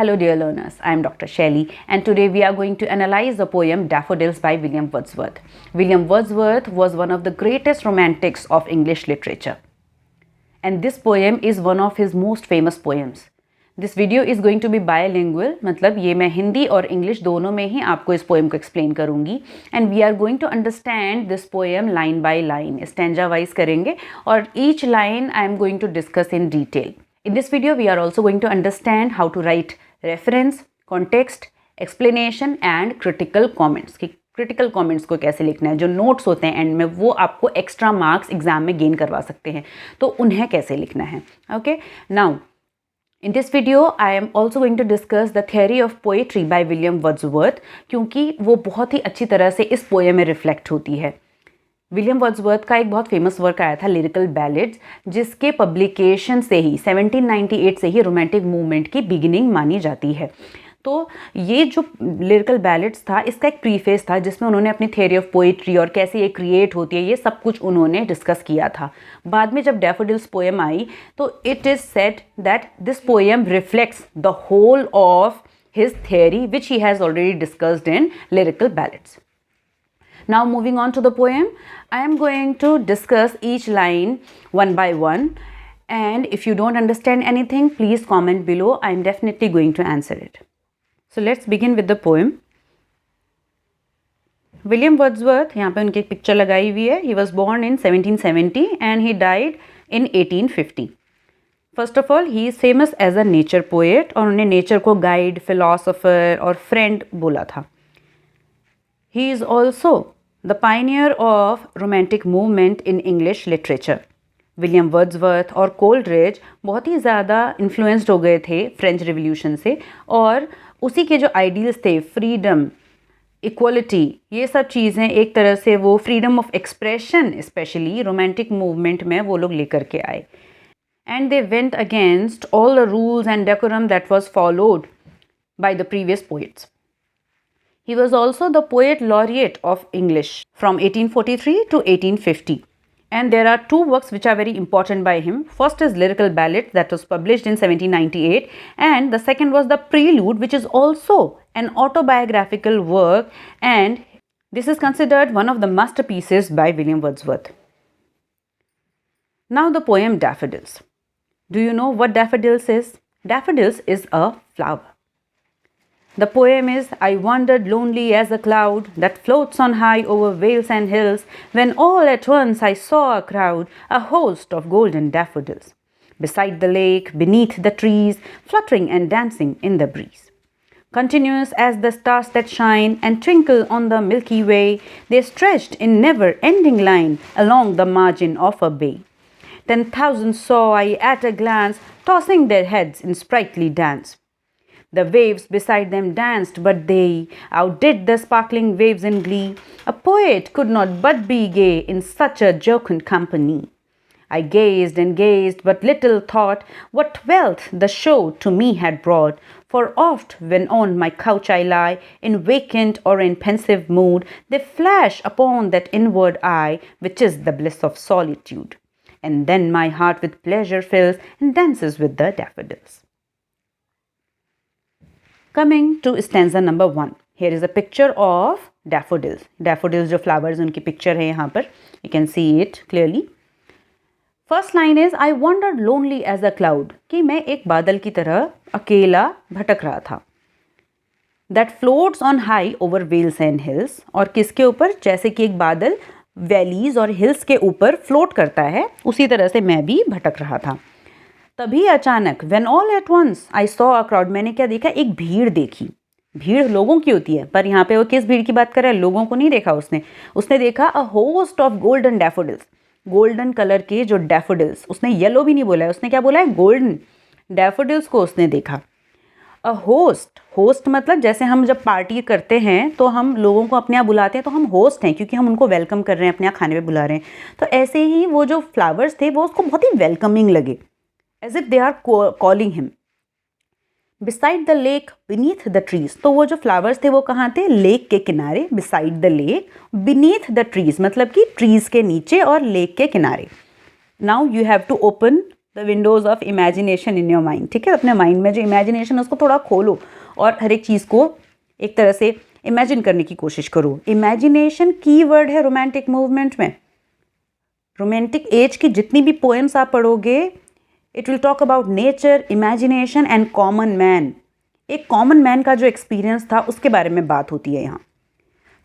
Hello dear learners, I am Dr. Shelley and today we are going to analyze the poem Daffodils by William Wordsworth. William Wordsworth was one of the greatest romantics of English literature. And this poem is one of his most famous poems. This video is going to be bilingual, मतलब ये मैं हिंदी और English दोनों में ही आपको इस poem को explain करूँगी and we are going to understand this poem line by line, stanza wise करेंगे और each line I am going to discuss in detail. In this video, we are also going to understand how to write reference, context, explanation and critical comments. कि critical comments को कैसे लिखना है, जो notes होते हैं एंड में वो आपको extra marks एग्जाम में गेन करवा सकते हैं, तो उन्हें कैसे लिखना है. Okay, now in this video I am also going to discuss the theory of poetry by William Wordsworth क्योंकि वो बहुत ही अच्छी तरह से इस पोएम में रिफ्लेक्ट होती है. विलियम वर्ड्सवर्थ का एक बहुत फेमस वर्क आया था लिरिकल बैलेड्स, जिसके पब्लिकेशन से ही 1798 से ही रोमांटिक मूवमेंट की बिगिनिंग मानी जाती है. तो ये जो लिरिकल बैलेड्स था इसका एक प्रीफेस था जिसमें उन्होंने अपनी थ्योरी ऑफ पोइट्री और कैसे ये क्रिएट होती है ये सब कुछ उन्होंने डिस्कस किया था. बाद में जब डैफोडिल्स पोएम आई तो it is said that this poem reflects the whole of his theory which he has already discussed in Lyrical Ballads. Now moving on to the poem, I am going to discuss each line one by one, and if you don't understand anything, please comment below. I am definitely going to answer it. So let's begin with the poem. William Wordsworth, यहाँ पे उनकी एक picture लगाई हुई है. He was born in 1770 and he died in 1850. First of all, he is famous as a nature poet और उन्हें nature को गाइड, फिलोसोफर और फ्रेंड बोला था. He is also the pioneer of romantic movement in English literature. William Wordsworth और Coleridge बहुत ही ज़्यादा influenced हो गए थे फ्रेंच रिवॉल्यूशन से और उसी के जो आइडियल्स थे, फ्रीडम, इक्वलिटी, ये सब चीज़ें एक तरह से वो freedom of expression specially romantic movement में वो लोग लेकर के आए. And they went against all the rules and decorum that was followed by the previous poets. He was also the poet laureate of English from 1843 to 1850. And there are two works which are very important by him. First is Lyrical Ballad that was published in 1798 and the second was The Prelude, which is also an autobiographical work, and this is considered one of the masterpieces by William Wordsworth. Now the poem Daffodils. Do you know what daffodils is? Daffodils is a flower. The poem is, I wandered lonely as a cloud that floats on high over vales and hills, when all at once I saw a crowd, a host of golden daffodils, beside the lake, beneath the trees, fluttering and dancing in the breeze. Continuous as the stars that shine and twinkle on the Milky Way, they stretched in never-ending line along the margin of a bay. 10,000 saw I at a glance, tossing their heads in sprightly dance. The waves beside them danced, but they outdid the sparkling waves in glee. A poet could not but be gay in such a jocund company. I gazed and gazed, but little thought what wealth the show to me had brought. For oft, when on my couch I lie, in vacant or in pensive mood, they flash upon that inward eye, which is the bliss of solitude. And then my heart with pleasure fills and dances with the daffodils. Coming to stanza number 1. Here is a picture of daffodils. Daffodils जो flowers उनकी picture है यहाँ पर. You can see it clearly. First line is I wandered lonely as a cloud. कि मैं एक बादल की तरह अकेला भटक रहा था. That floats on high over vales and hills. और किसके ऊपर? जैसे कि एक बादल वैलीज और हिल्स के ऊपर फ्लोट करता है, उसी तरह से मैं भी भटक रहा था. तभी अचानक when all at once I saw a crowd, मैंने क्या देखा? एक भीड़ देखी. भीड़ लोगों की होती है, पर यहाँ पे वो किस भीड़ की बात कर रहा है? लोगों को नहीं देखा उसने देखा a host of golden daffodils. Golden colour के जो डैफोडिल्स, उसने येलो भी नहीं बोला है, उसने क्या बोला है? गोल्डन डैफोडिल्स को उसने देखा. अ होस्ट मतलब जैसे हम जब पार्टी करते हैं तो हम लोगों को अपने यहाँ बुलाते हैं तो हम होस्ट हैं क्योंकि हम उनको वेलकम कर रहे हैं, अपने यहाँ खाने पे बुला रहे हैं. तो ऐसे ही वो जो फ्लावर्स थे वो उसको बहुत ही वेलकमिंग लगे, as if they are calling him. Beside the lake, beneath the trees. तो वो जो flowers थे वो कहाँ थे? लेक के किनारे. Beside the lake, beneath the trees मतलब कि trees के नीचे और लेक के किनारे. Now you have to open the Windows of imagination in your mind, ठीक है, अपने माइंड में जो इमेजिनेशन है उसको थोड़ा खोलो और हर एक चीज़ को एक तरह से इमेजिन करने की कोशिश करो। इमेजिनेशन की वर्ड है रोमांटिक मूवमेंट में। रोमांटिक एज की जितनी भी पोएम्स आप पढ़ोगे, it will talk about nature, imagination and common man. एक कॉमन मैन का जो एक्सपीरियंस था उसके बारे में बात होती है यहाँ।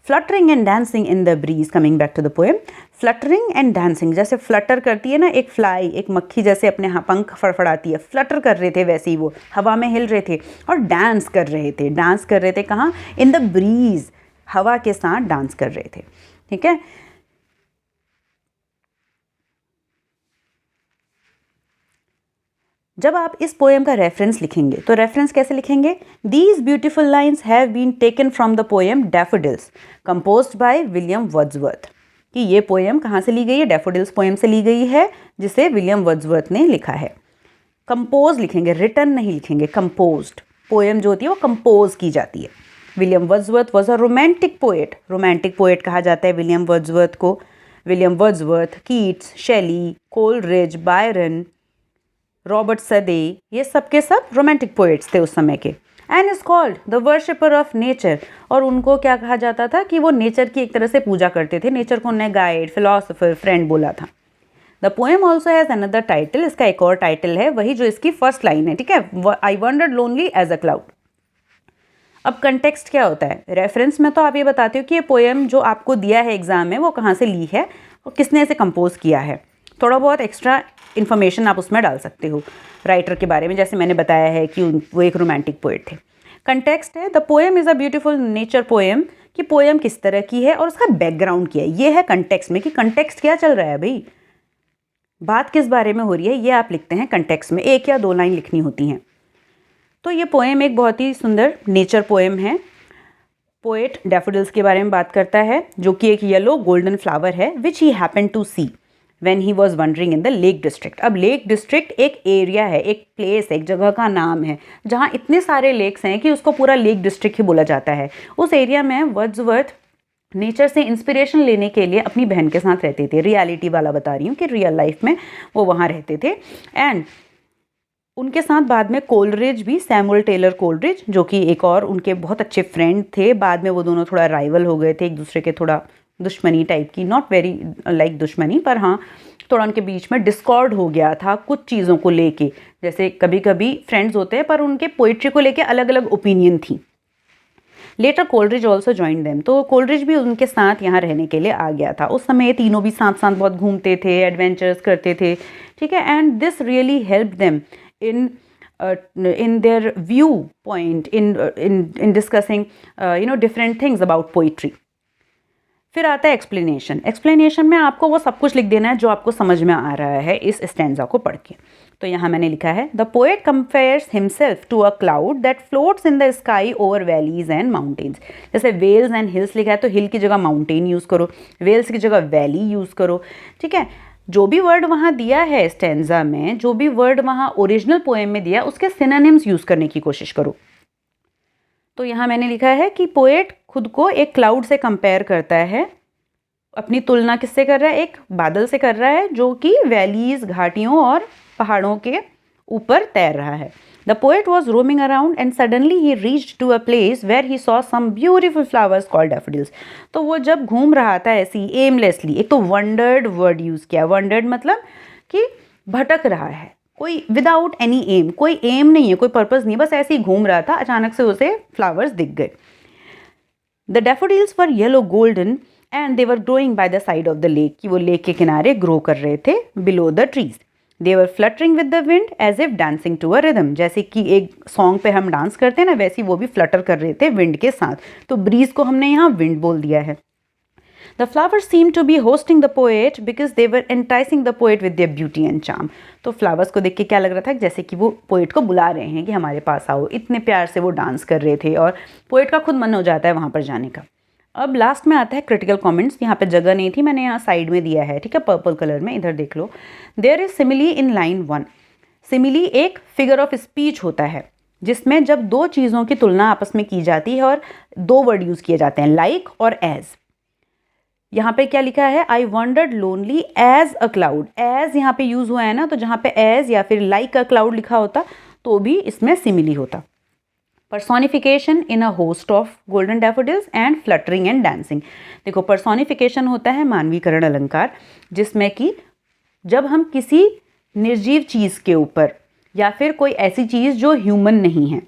Fluttering and dancing in the breeze, coming back to the poem. Fluttering and dancing, जैसे फ्लटर करती है ना एक फ्लाई, एक मक्खी जैसे अपने पंख फड़फड़ाती है, फ्लटर कर रहे थे वैसे ही वो हवा में हिल रहे थे और डांस कर रहे थे। डांस कर रहे थे कहाँ? इन द ब्रीज, हवा के साथ डांस कर रहे थे, ठीक है। जब आप इस पोएम का रेफरेंस लिखेंगे तो रेफरेंस कैसे लिखेंगे? These beautiful lines have been taken from the poem Daffodils composed by William Wordsworth. कि ये पोएम कहाँ से ली गई है? डैफोडिल्स पोएम से ली गई है, जिसे विलियम वर्ड्सवर्थ ने लिखा है। कंपोज लिखेंगे, रिटन नहीं लिखेंगे, कंपोज्ड। पोएम जो होती है वो कंपोज की जाती है। William Wordsworth was a romantic poet. Romantic poet कहा जाता है विलियम वर्ड्सवर्थ को। विलियम वर्ड्सवर्थ, कीट्स, शेली, कोलरिज, बायरन, रॉबर्ट सदे, ये सब के सब रोमांटिक पोएट्स थे उस समय के। And is called the worshipper of nature, और उनको क्या कहा जाता था कि वो नेचर की एक तरह से पूजा करते थे। नेचर को उन्हें गाइड, फिलोसोफर, फ्रेंड बोला था। The poem also has another title, इसका एक और टाइटल है, वही जो इसकी फर्स्ट लाइन है, ठीक है, I wandered lonely as a cloud. अब कंटेक्स्ट क्या होता है? रेफरेंस में तो आप ये बताते हो कि ये पोएम जो आपको दिया है एग्जाम में वो कहाँ से ली है और किसने इसे कंपोज किया है। थोड़ा बहुत एक्स्ट्रा इन्फॉर्मेशन आप उसमें डाल सकते हो राइटर के बारे में, जैसे मैंने बताया है कि वो एक रोमांटिक पोएट थे। कंटेक्स्ट है, the poem is a beautiful nature poem, कि पोएम किस तरह की है और उसका बैकग्राउंड क्या है। ये है कंटेक्स्ट में, कि कंटेक्स्ट क्या चल रहा है भाई, बात किस बारे में हो रही है, ये आप लिखते हैं कंटेक्स्ट में। एक या दो लाइन लिखनी होती हैं। तो ये पोएम एक बहुत ही सुंदर नेचर पोएम है। पोएट डैफोडिल्स के बारे में बात करता है, जो कि एक येलो गोल्डन फ्लावर है, which he happen to see when he was wandering in the lake district. अब लेक डिस्ट्रिक्ट एक एरिया है, एक प्लेस है, एक जगह का नाम है जहाँ इतने सारे लेक्स हैं कि उसको पूरा लेक डिस्ट्रिक्ट ही बोला जाता है। उस एरिया में वर्ड्सवर्थ नेचर से इंस्पिरेशन लेने के लिए अपनी बहन के साथ रहते थे। रियलिटी वाला बता रही हूँ कि रियल लाइफ में वो वहाँ रहते थे। एंड उनके साथ बाद में कोलरिज भी, सैमुअल टेलर कोलरिज, जो कि एक और उनके बहुत अच्छे फ्रेंड थे। बाद में वो दोनों थोड़ा राइवल हो गए थे एक दूसरे के, थोड़ा दुश्मनी टाइप की, नॉट वेरी लाइक दुश्मनी, पर हाँ थोड़ा उनके बीच में डिस्कॉर्ड हो गया था कुछ चीज़ों को लेके। जैसे कभी कभी फ्रेंड्स होते हैं पर उनके पोइट्री को लेके अलग अलग ओपिनियन थी। Later Coleridge also join them, तो कोलरिज भी उनके साथ यहाँ रहने के लिए आ गया था। उस समय तीनों भी साथ साथ बहुत घूमते थे, एडवेंचर्स करते थे, ठीक है। And this really help them in their viewpoint in discussing different things about poetry. फिर आता है एक्सप्लेनेशन। एक्सप्लेनेशन में आपको वो सब कुछ लिख देना है जो आपको समझ में आ रहा है इस स्टैंजा को पढ़ के। तो यहाँ मैंने लिखा है, the poet compares himself to a cloud that floats in the sky over valleys and mountains. जैसे वेल्स एंड हिल्स लिखा है तो हिल की जगह माउंटेन यूज़ करो, वेल्स की जगह वैली यूज़ करो, ठीक है। जो भी वर्ड वहाँ दिया है स्टैंजा में, जो भी वर्ड वहाँ ओरिजिनल पोएम में दिया, उसके सिनोनिम्स यूज़ करने की कोशिश करो। तो यहाँ मैंने लिखा है कि पोएट खुद को एक क्लाउड से कंपेयर करता है। अपनी तुलना किससे कर रहा है? एक बादल से कर रहा है जो कि वैलीज, घाटियों और पहाड़ों के ऊपर तैर रहा है। The poet was roaming around and suddenly he reached to a place where he saw some beautiful flowers called daffodils. तो वो जब घूम रहा था ऐसी एमलेसली, एक तो वंडर्ड वर्ड यूज़ किया। वंडर्ड मतलब कि भटक रहा है, कोई विदाउट एनी एम, कोई एम नहीं है, कोई पर्पस नहीं, बस ऐसे ही घूम रहा था, अचानक से उसे फ्लावर्स दिख गए। The daffodils were yellow golden and they were growing by the side of the lake, कि वो लेक के किनारे ग्रो कर रहे थे below the trees. They were fluttering with the wind as if dancing to a rhythm, जैसे कि एक सॉन्ग पे हम डांस करते हैं ना, वैसे ही वो भी फ्लटर कर रहे थे विंड के साथ। तो ब्रीज को हमने यहाँ विंड बोल दिया है। The flowers seem to be hosting the poet because they were enticing the poet with their beauty and charm. तो फ्लावर्स को देख के क्या लग रहा था? जैसे कि वो पोएट को बुला रहे हैं कि हमारे पास आओ। इतने प्यार से वो डांस कर रहे थे और पोएट का खुद मन हो जाता है वहाँ पर जाने का। अब लास्ट में आता है क्रिटिकल कमेंट्स। यहाँ पे जगह नहीं थी, मैंने यहाँ साइड में दिया है, ठीक है, पर्पल कलर में, इधर देख लो। There is simile in line 1। Simile एक फिगर ऑफ स्पीच होता है जिसमें जब दो चीज़ों की तुलना आपस में की जाती है और दो वर्ड यूज़ किए जाते हैं, लाइक और एज। यहाँ पे क्या लिखा है, I wandered lonely as a cloud. As यहाँ पे यूज हुआ है ना, तो जहाँ पे एज या फिर लाइक अ क्लाउड लिखा होता तो भी इसमें सिमिली होता। Personification in a host of golden daffodils and fluttering and dancing. देखो पर्सोनिफिकेशन होता है मानवीकरण अलंकार, जिसमें कि जब हम किसी निर्जीव चीज़ के ऊपर या फिर कोई ऐसी चीज़ जो ह्यूमन नहीं है,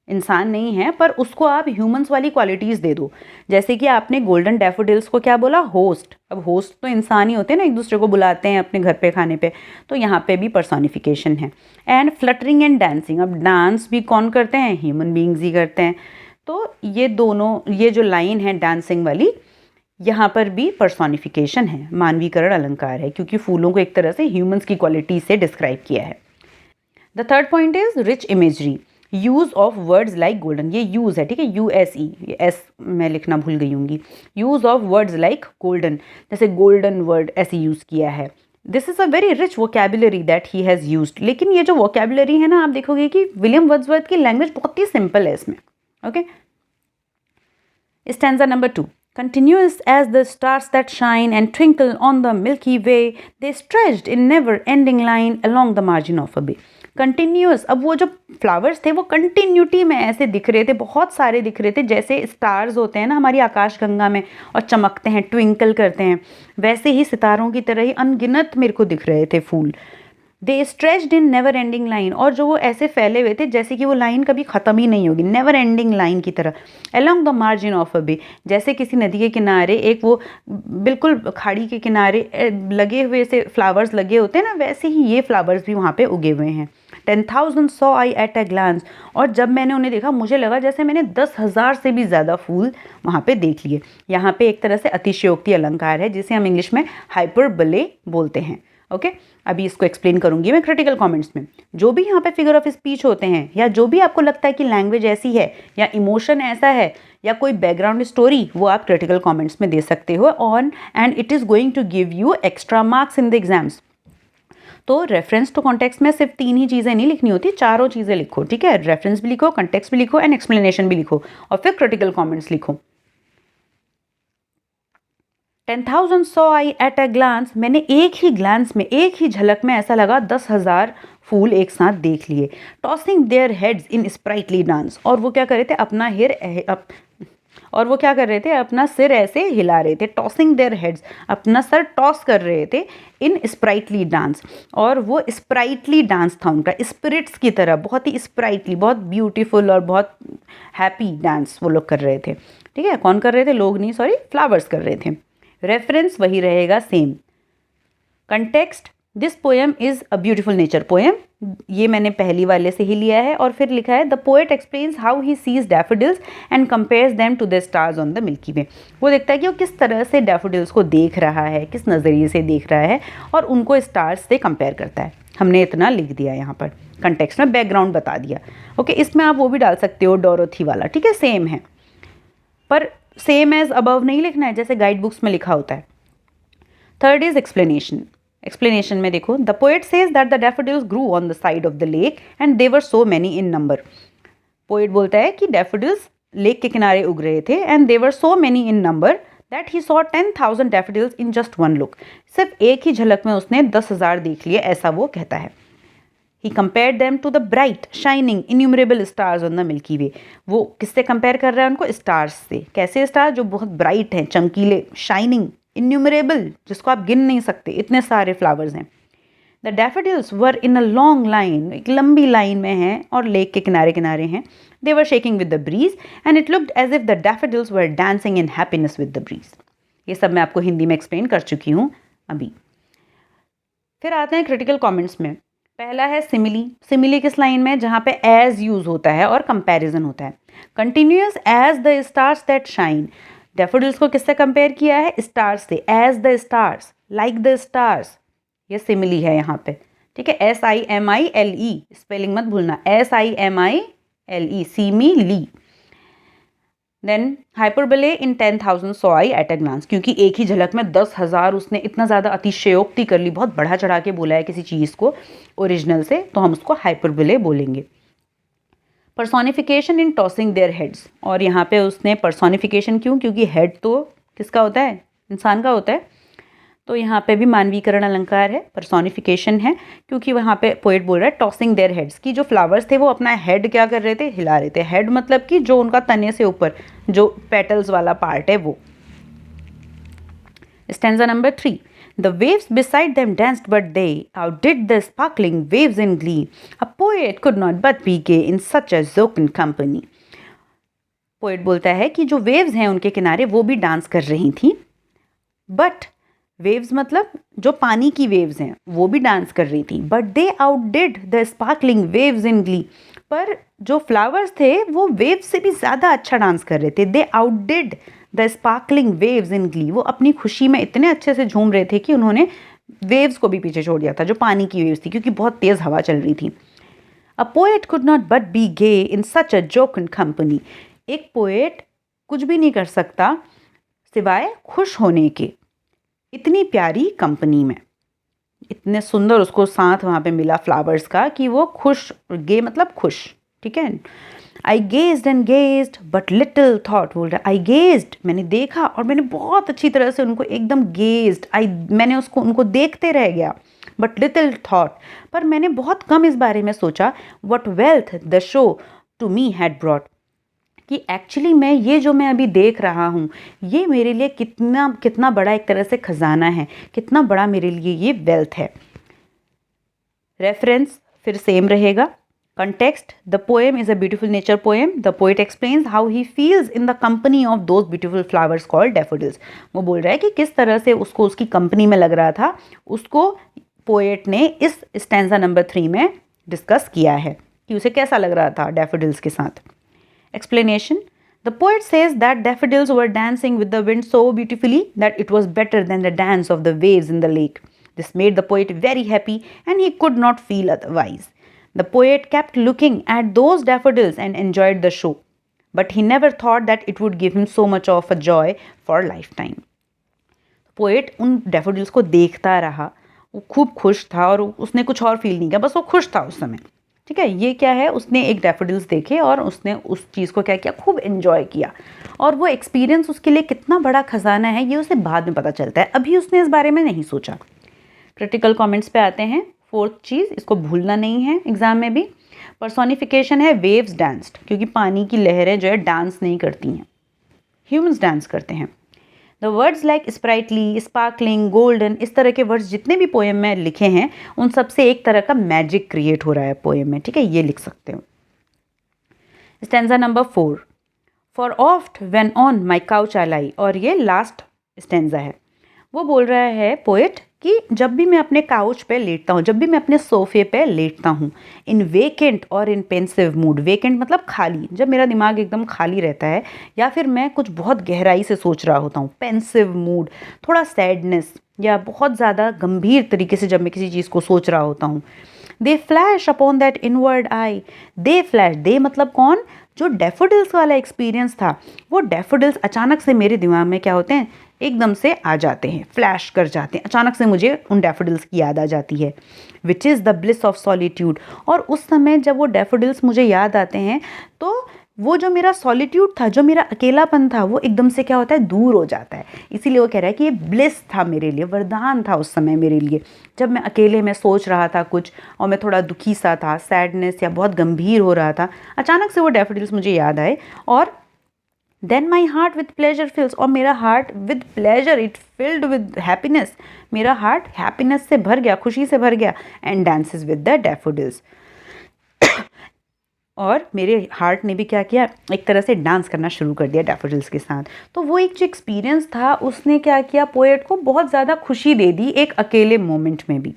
इंसान नहीं है, पर उसको आप ह्यूमंस वाली क्वालिटीज़ दे दो। जैसे कि आपने गोल्डन डैफोडिल्स को क्या बोला, होस्ट। अब होस्ट तो इंसान ही होते हैं ना, एक दूसरे को बुलाते हैं अपने घर पे खाने पे, तो यहाँ पे भी पर्सोनिफिकेशन है। एंड फ्लटरिंग एंड डांसिंग, अब डांस भी कौन करते हैं, ह्यूमन बींग्स ही करते हैं। तो ये दोनों, ये जो लाइन है डांसिंग वाली, यहाँ पर भी पर्सोनिफिकेशन है, मानवीकरण अलंकार है, क्योंकि फूलों को एक तरह से ह्यूमंस की क्वालिटी से डिस्क्राइब किया है। The third point is rich imagery, use of words like golden. ये यूज है, ठीक है, USE, एस मैं लिखना भूल गई होंगी। Use of words like golden, जैसे गोल्डन वर्ड ऐसे यूज किया है। This is a very rich vocabulary that he has used. लेकिन ये जो वोकेबुलरी है ना, आप देखोगे कि विलियम वर्ड्सवर्थ की लैंग्वेज बहुत ही सिंपल है इसमें। Okay, stanza number 2, continuous as the stars that shine and twinkle on the Milky Way, they stretched in never-ending line along the margin of a bay. Continuous, अब वो जो flowers थे वो continuity में ऐसे दिख रहे थे, बहुत सारे दिख रहे थे, जैसे स्टार्स होते हैं ना हमारी आकाशगंगा में और चमकते हैं, ट्विंकल करते हैं, वैसे ही सितारों की तरह ही अनगिनत मेरे को दिख रहे थे फूल। They stretched in never ending line, और जो वो ऐसे फैले हुए थे जैसे कि वो लाइन कभी ख़त्म ही नहीं होगी, नेवर एंडिंग लाइन की तरह। Along the margin of a bay, जैसे किसी नदी के किनारे एक वो बिल्कुल खाड़ी के किनारे लगे हुए से फ्लावर्स लगे होते हैं ना, वैसे ही ये फ्लावर्स भी वहाँ पे उगे हुए हैं। 10,000 saw I at a glance, और जब मैंने उन्हें देखा मुझे लगा जैसे मैंने 10,000 से भी ज़्यादा फूल वहाँ पे देख लिए। यहाँ पे एक तरह से अतिशयोक्ति अलंकार है, जिसे हम इंग्लिश में हाइपरबले बोलते हैं। ओके, अभी इसको एक्सप्लेन करूंगी मैं क्रिटिकल कमेंट्स में। जो भी यहाँ पे फिगर ऑफ स्पीच होते हैं, या जो भी आपको लगता है कि लैंग्वेज ऐसी है या इमोशन ऐसा है या कोई बैकग्राउंड स्टोरी, वो आप क्रिटिकल कमेंट्स में दे सकते हो on, and it is going to give you extra marks in the exams. तो रेफरेंस टू कॉन्टेक्स्ट में सिर्फ 3 ही चीज़ें नहीं लिखनी होती, 4 चीज़ें लिखो, ठीक है। रेफरेंस भी लिखो, कॉन्टेक्स्ट भी लिखो, एंड एक्सप्लेनेशन भी लिखो, और फिर क्रिटिकल कमेंट्स लिखो। 10,000 saw I at a glance, मैंने एक ही ग्लांस में, एक ही झलक में ऐसा लगा 10,000 फूल एक साथ देख लिए। Tossing their heads in sprightly dance, और वो क्या कर रहे थे, अपना सिर ऐसे हिला रहे थे। टॉसिंग देयर हेड्स, अपना सर टॉस कर रहे थे, इन स्प्राइटली डांस, और वो स्प्राइटली डांस था उनका, स्पिरिट्स की तरह, बहुत ही स्प्राइटली, बहुत ब्यूटीफुल और बहुत हैप्पी डांस वो लोग कर रहे थे, ठीक है। कौन कर रहे थे, लोग नहीं, सॉरी, फ्लावर्स कर रहे थे। रेफरेंस वही रहेगा, same. Context, this poem is a beautiful nature poem, ये मैंने पहली वाले से ही लिया है। और फिर लिखा है the poet explains how he sees daffodils and compares them to the stars on the Milky Way. वो देखता है कि वो किस तरह से डैफोडिल्स को देख रहा है, किस नज़रिए से देख रहा है, और उनको स्टार्स से कंपेयर करता है। हमने इतना लिख दिया यहाँ पर, कंटेक्स्ट में बैकग्राउंड बता दिया। ओके, इसमें आप वो भी डाल सकते हो डोरोथी वाला, ठीक है, सेम है, पर सेम एज अबव नहीं लिखना है जैसे गाइड बुक्स में लिखा होता है। Third is explanation. एक्सप्लेनेशन में देखो, the poet says that the daffodils grew on the side of the lake and they were so many in number. Poet बोलता है कि डैफोडिल्स लेक के किनारे उग रहे थे, and they were so many in number that he saw 10,000 daffodils in just one look. सिर्फ एक ही झलक में उसने 10,000 देख लिए, ऐसा वो कहता है। He compared them to the bright, shining, innumerable stars on the Milky Way. वो किससे कंपेयर कर रहा है उनको, स्टार्स से। कैसे स्टार, जो बहुत ब्राइट हैं, चमकीले, शाइनिंग, इन्यूमरेबल, जिसको आप गिन नहीं सकते, इतने सारे फ्लावर्स हैं। The daffodils were in a long line, एक लंबी लाइन में हैं और लेक के किनारे किनारे हैं। They were shaking with the breeze and it looked as if the daffodils were dancing in happiness with the breeze. ये सब मैं आपको हिंदी में एक्सप्लेन कर चुकी हूँ अभी। फिर आते हैं क्रिटिकल कमेंट्स में। पहला है सिमिली। सिमिली किस लाइन में, जहाँ पे एज यूज होता है और कंपैरिजन होता है। Continuous as the stars that shine, daffodils को किससे कंपेयर किया है, स्टार्स से। As the stars, like the stars, ये सिमिली है यहाँ पे, ठीक है। SIMILE, स्पेलिंग मत भूलना, SIMILE, simile. Then hyperbole in 10,000 saw I at a glance, क्योंकि एक ही झलक में 10,000 उसने इतना ज़्यादा अतिशयोक्ति कर ली, बहुत बढ़ा चढ़ा के बोला है किसी चीज़ को ओरिजिनल से, तो हम उसको हाइपरबले बोलेंगे। Personification in tossing their heads, और यहाँ पे उसने पर्सोनिफिकेशन क्यों, क्योंकि हेड तो किसका होता है, इंसान का होता है। तो यहाँ पे भी मानवीकरण अलंकार है, पर्सोनिफिकेशन है, क्योंकि वहाँ पे पोएट बोल रहा है टॉसिंग देयर हेड्स, कि जो फ्लावर्स थे वो अपना हेड क्या कर रहे थे, हिला रहे थे। हेड मतलब कि जो उनका तने से ऊपर जो पेटल्स वाला पार्ट है वो। Stanza number 3, The waves beside them danced, but they outdid the sparkling waves in glee. A poet could not but be gay in such a jocund company. Poet बोलता है कि जो वेव्स हैं उनके किनारे वो भी डांस कर रही थी, बट वेव्स मतलब जो पानी की वेव्स हैं वो भी डांस कर रही थी, but they outdid the sparkling waves in glee. पर जो फ्लावर्स थे वो वेव्स से भी ज़्यादा अच्छा डांस कर रहे थे। They outdid the sparkling waves in glee, वो अपनी खुशी में इतने अच्छे से झूम रहे थे कि उन्होंने वेव्स को भी पीछे छोड़ दिया था, जो पानी की वेव्स थी, क्योंकि बहुत तेज़ हवा चल रही थी। A poet could not but be gay in such a jocund company. एक पोएट कुछ भी नहीं कर सकता सिवाय खुश होने के, इतनी प्यारी कंपनी में। इतने सुंदर उसको साथ वहाँ पे मिला फ्लावर्स का कि वो खुश, गे मतलब खुश, ठीक है। I gazed and gazed but little thought, बोल रहा है आई गेज्ड, मैंने देखा और मैंने बहुत अच्छी तरह से उनको एकदम गेज्ड, मैंने उसको उनको देखते रह गया, बट लिटिल थॉट, पर मैंने बहुत कम इस बारे में सोचा, what wealth the show to me had brought, कि एक्चुअली ये जो मैं अभी देख रहा हूँ ये मेरे लिए कितना बड़ा एक तरह से खजाना है, कितना बड़ा मेरे लिए ये वेल्थ है। रेफरेंस फिर सेम रहेगा। Context, the poem is a beautiful nature poem. The poet explains how he feels in the company of those beautiful flowers called daffodils. वो बोल रहा है कि किस तरह से उसको उसकी कंपनी में लग रहा था, उसको पोएट ने इस स्टैंजा नंबर 3 में डिस्कस किया है कि उसे कैसा लग रहा था डैफोडिल्स के साथ। Explanation, the poet says that daffodils were dancing with the wind so beautifully that it was better than the dance of the waves in the lake. This made the poet very happy and he could not feel otherwise. The poet kept looking at those daffodils and enjoyed the show, but he never thought that it would give him so much of a joy for a lifetime. Poet उन daffodils को देखता रहा, वो खूब खुश था और उसने कुछ और फील नहीं किया, बस वो खुश था उस समय, ठीक है। ये क्या है, उसने एक डैफोडिल्स देखे और उसने उस चीज़ को क्या किया, खूब एंजॉय किया, और वो एक्सपीरियंस उसके लिए कितना बड़ा खजाना है ये उसे बाद में पता चलता है, अभी उसने इस बारे में नहीं सोचा। क्रिटिकल कमेंट्स पे आते हैं। फोर्थ चीज़, इसको भूलना नहीं है एग्जाम में भी, पर्सोनिफिकेशन है वेव्स डांस्ड, क्योंकि पानी की लहरें जो है डांस नहीं करती हैं, ह्यूमंस डांस करते हैं। The words like sprightly, sparkling, golden, इस तरह के वर्ड्स जितने भी पोएम में लिखे हैं उन सब से एक तरह का मैजिक क्रिएट हो रहा है पोएम में, ठीक है, ये लिख सकते हो। Stanza number 4, for oft when on my couch I lie, और ये लास्ट स्टैंजा है। वो बोल रहा है पोएट कि जब भी मैं अपने काउच पे लेटता हूँ, जब भी मैं अपने सोफे पे लेटता हूँ, इन वेकेंट और इन पेंसिव मूड, वेकेंट मतलब खाली, जब मेरा दिमाग एकदम खाली रहता है या फिर मैं कुछ बहुत गहराई से सोच रहा होता हूँ, पेंसिव मूड, थोड़ा सैडनेस या बहुत ज़्यादा गंभीर तरीके से जब मैं किसी चीज़ को सोच रहा होता हूँ, they flash upon that inward eye, they flash, they मतलब कौन, जो डैफोडिल्स वाला एक्सपीरियंस था, वो डैफोडिल्स अचानक से मेरे दिमाग में क्या होते हैं, एकदम से आ जाते हैं, फ्लैश कर जाते हैं, अचानक से मुझे उन डैफोडिल्स की याद आ जाती है, which is the bliss of solitude. और उस समय जब वो डैफोडिल्स मुझे याद आते हैं तो वो जो मेरा सॉलिट्यूड था, जो मेरा अकेलापन था, वो एकदम से क्या होता है, दूर हो जाता है। इसीलिए वो कह रहा है कि ये ब्लिस था मेरे लिए, वरदान था उस समय मेरे लिए, जब मैं अकेले में सोच रहा था कुछ और मैं थोड़ा दुखी सा था, सैडनेस या बहुत गंभीर हो रहा था, अचानक से वो डैफोडिल्स मुझे याद आए और then my heart with pleasure fills, और मेरा heart with pleasure, it filled with happiness, मेरा हार्ट हैप्पीनेस से भर गया, खुशी से भर गया, and dances with the daffodils. और मेरे हार्ट ने भी क्या किया, एक तरह से डांस करना शुरू कर दिया डैफोडिल्स के साथ। तो वो एक जो एक्सपीरियंस था उसने क्या किया, पोएट को बहुत ज़्यादा खुशी दे दी एक अकेले मोमेंट में भी।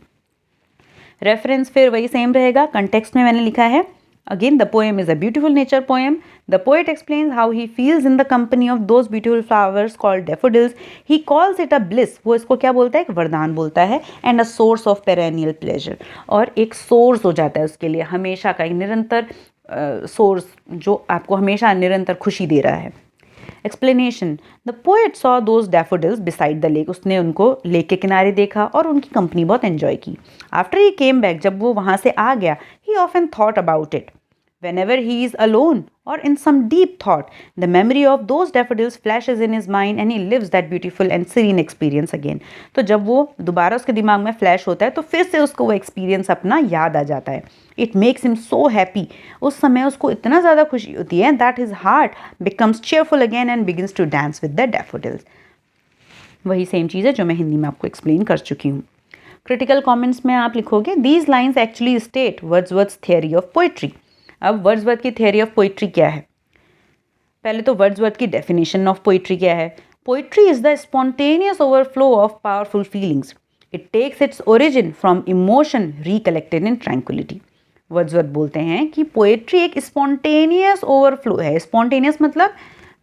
रेफरेंस फिर वही सेम रहेगा, कंटेक्स्ट में मैंने लिखा है, again the poem is a beautiful nature poem. The poet explains how he feels in the company of those beautiful flowers called daffodils. He calls it a bliss, वो इसको क्या बोलता है, एक वरदान बोलता है, and a source of perennial pleasure, और एक सोर्स हो जाता है उसके लिए, हमेशा का एक निरंतर सोर्स जो आपको हमेशा निरंतर खुशी दे रहा है। Explanation, the poet saw those daffodils beside the lake, उसने उनको लेक के किनारे देखा और उनकी कंपनी बहुत एंजॉय की। आफ्टर ही केम बैक, जब वो वहाँ से आ गया, ही often thought about it, Whenever he is alone or in some deep thought, the memory of those daffodils flashes in his mind and he lives that beautiful and serene experience again. तो जब वो दोबारा उसके दिमाग में flash होता है तो फिर से उसको वो एक्सपीरियंस अपना याद आ जाता है. It makes him so happy. उस समय उसको इतना ज़्यादा खुशी होती है that his heart becomes cheerful again and begins to dance with the daffodils. वही सेम चीज़ है जो मैं हिंदी में आपको एक्सप्लेन कर चुकी हूँ. क्रिटिकल कमेंट्स में आप लिखोगे these lines actually state Wordsworth's theory of poetry. अब वर्ड्सवर्थ की थियरी ऑफ पोइट्री क्या है? पहले तो वर्ड्सवर्थ की डेफिनेशन ऑफ पोइट्री क्या है? Poetry is the spontaneous overflow of powerful feelings. It takes its origin from emotion recollected in tranquillity. Wordsworth बोलते हैं कि पोएट्री एक स्पॉन्टेनियस ओवरफ्लो है. स्पॉन्टेनियस मतलब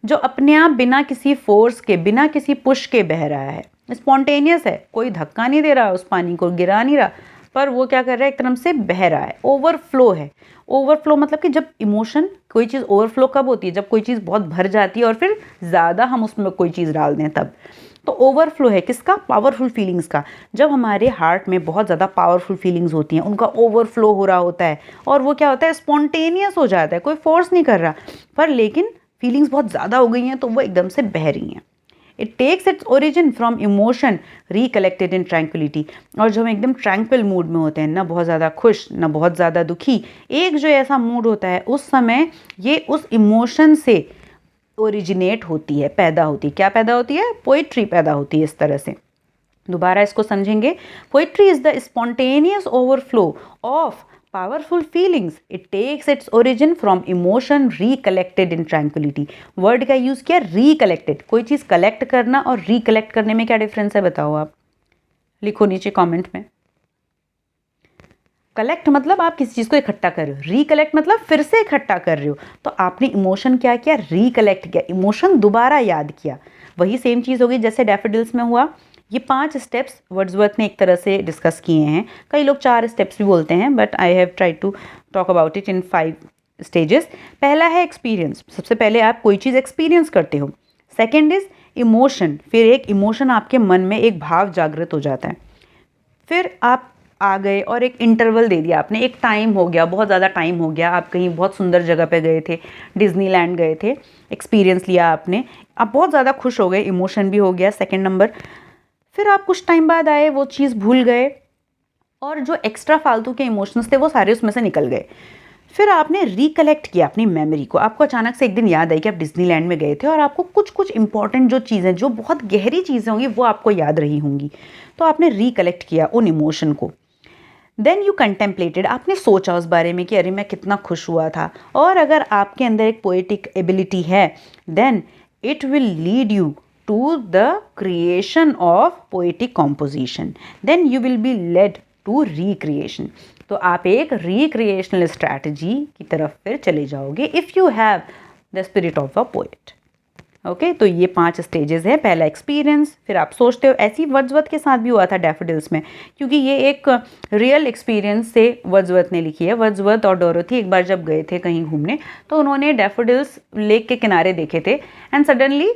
जो अपने आप बिना किसी फोर्स के, बिना किसी पुश के बह रहा है. स्पॉन्टेनियस है, कोई धक्का नहीं दे रहा, उस पानी को गिरा नहीं रहा, पर वो क्या कर रहा है, एक तरह से बह रहा है. ओवरफ्लो है. ओवरफ्लो मतलब कि जब इमोशन, कोई चीज़ ओवरफ्लो कब होती है? जब कोई चीज़ बहुत भर जाती है और फिर ज़्यादा हम उसमें कोई चीज़ डाल दें तब. तो ओवरफ्लो है किसका? पावरफुल फीलिंग्स का. जब हमारे हार्ट में बहुत ज़्यादा पावरफुल फीलिंग्स होती हैं, उनका ओवरफ्लो हो रहा होता है और वो क्या होता है, स्पॉन्टेनियस हो जाता है, कोई फोर्स नहीं कर रहा, पर लेकिन फीलिंग्स बहुत ज़्यादा हो गई हैं तो वो एकदम से बह रही हैं. It takes its origin from emotion recollected in tranquillity. और जब हम एकदम ट्रैंक्विल मूड में होते हैं, ना बहुत ज़्यादा खुश ना बहुत ज़्यादा दुखी, एक जो ऐसा मूड होता है, उस समय ये उस इमोशन से ओरिजिनेट होती है, पैदा होती है. क्या पैदा होती है? पोइट्री पैदा होती है. इस तरह से दोबारा इसको समझेंगे. Poetry is the spontaneous overflow of powerful feelings. It takes its origin from emotion recollected in tranquility. Word का यूज किया रिकलेक्टेड. कोई चीज कलेक्ट करना और रिकलेक्ट करने में क्या डिफरेंस है बताओ आप? लिखो नीचे कमेंट में. कलेक्ट मतलब आप किसी चीज़ को इकट्ठा कर रहे हो, रिकलेक्ट मतलब फिर से इकट्ठा कर रहे हो. तो आपने इमोशन क्या किया? रिकलेक्ट किया, इमोशन दोबारा याद किया. वही सेम चीज़ होगी जैसे डैफोडिल्स में हुआ. ये 5 स्टेप्स वर्ड्सवर्थ ने एक तरह से डिस्कस किए हैं. कई लोग 4 स्टेप्स भी बोलते हैं, but I have tried to talk about it in 5 stages. पहला है एक्सपीरियंस. सबसे पहले आप कोई चीज़ एक्सपीरियंस करते हो. Second is emotion. फिर एक इमोशन आपके मन में एक भाव जागृत हो जाता है. फिर आप आ गए और एक इंटरवल दे दिया आपने, एक टाइम हो गया, बहुत ज़्यादा टाइम हो गया, आप कहीं बहुत सुंदर जगह पे गए थे, डिज्नीलैंड गए थे, एक्सपीरियंस लिया आपने, आप बहुत ज़्यादा खुश हो गए, इमोशन भी हो गया. Second number. फिर आप कुछ टाइम बाद आए, वो चीज़ भूल गए और जो एक्स्ट्रा फालतू के इमोशंस थे वो सारे उसमें से निकल गए. फिर आपने रिकलेक्ट किया अपनी मेमोरी को. आपको अचानक से एक दिन याद आई कि आप डिज्नीलैंड में गए थे और आपको कुछ कुछ इंपॉर्टेंट जो चीज़ें, जो बहुत गहरी चीज़ें होंगी, वो आपको याद रही होंगी. तो आपने रिकलेक्ट किया उन इमोशन को. Then you contemplated. आपने सोचा उस बारे में कि अरे मैं कितना खुश हुआ था. और अगर आपके अंदर एक पोएटिक एबिलिटी है, then it will lead you to the creation of poetic composition. Then you will be led to recreation. तो आप एक recreational strategy की तरफ फिर चले जाओगे if you have the spirit of a poet. Okay तो ये 5 स्टेजेस हैं. पहला एक्सपीरियंस, फिर आप सोचते हो. ऐसी वर्ड्सवर्थ के साथ भी हुआ था डैफोडिल्स में, क्योंकि ये एक रियल एक्सपीरियंस से वर्ड्सवर्थ ने लिखी है. वर्ड्सवर्थ और डोरोथी एक बार जब गए थे कहीं घूमने, तो उन्होंने डैफोडिल्स लेक के किनारे देखे थे. एंड सडनली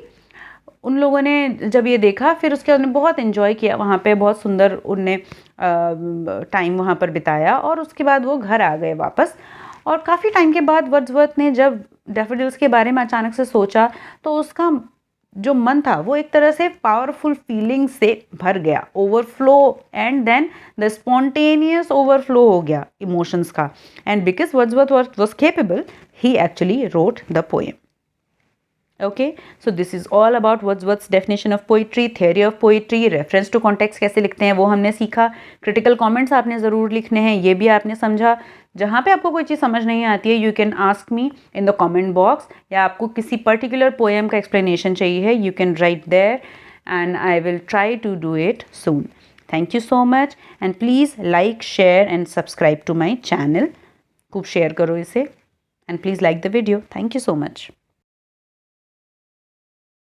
उन लोगों ने जब ये देखा, फिर उसके उन्होंने बहुत इन्जॉय किया वहाँ पे, बहुत सुंदर उनने टाइम वहाँ पर बिताया. और उसके बाद वो घर आ गए वापस. और काफ़ी टाइम के बाद वर्ड्सवर्थ ने जब डैफोडिल्स के बारे में अचानक से सोचा, तो उसका जो मन था वो एक तरह से पावरफुल फीलिंग से भर गया, overflow. And then the spontaneous overflow हो गया इमोशंस का. And because Wordsworth was capable, he actually wrote the poem. Okay, so this is all about Wordsworth's definition of poetry, theory of poetry, reference to context कैसे लिखते हैं वो हमने सीखा. critical comments आपने ज़रूर लिखने हैं, ये भी आपने समझा. जहाँ पे आपको कोई चीज़ समझ नहीं आती है, you can ask me in the comment box. या आपको किसी particular poem का explanation चाहिए है, you can write there and I will try to do it soon. Thank you so much and please like, share and subscribe to my channel. खूब share करो इसे and please like the video. Thank you so much.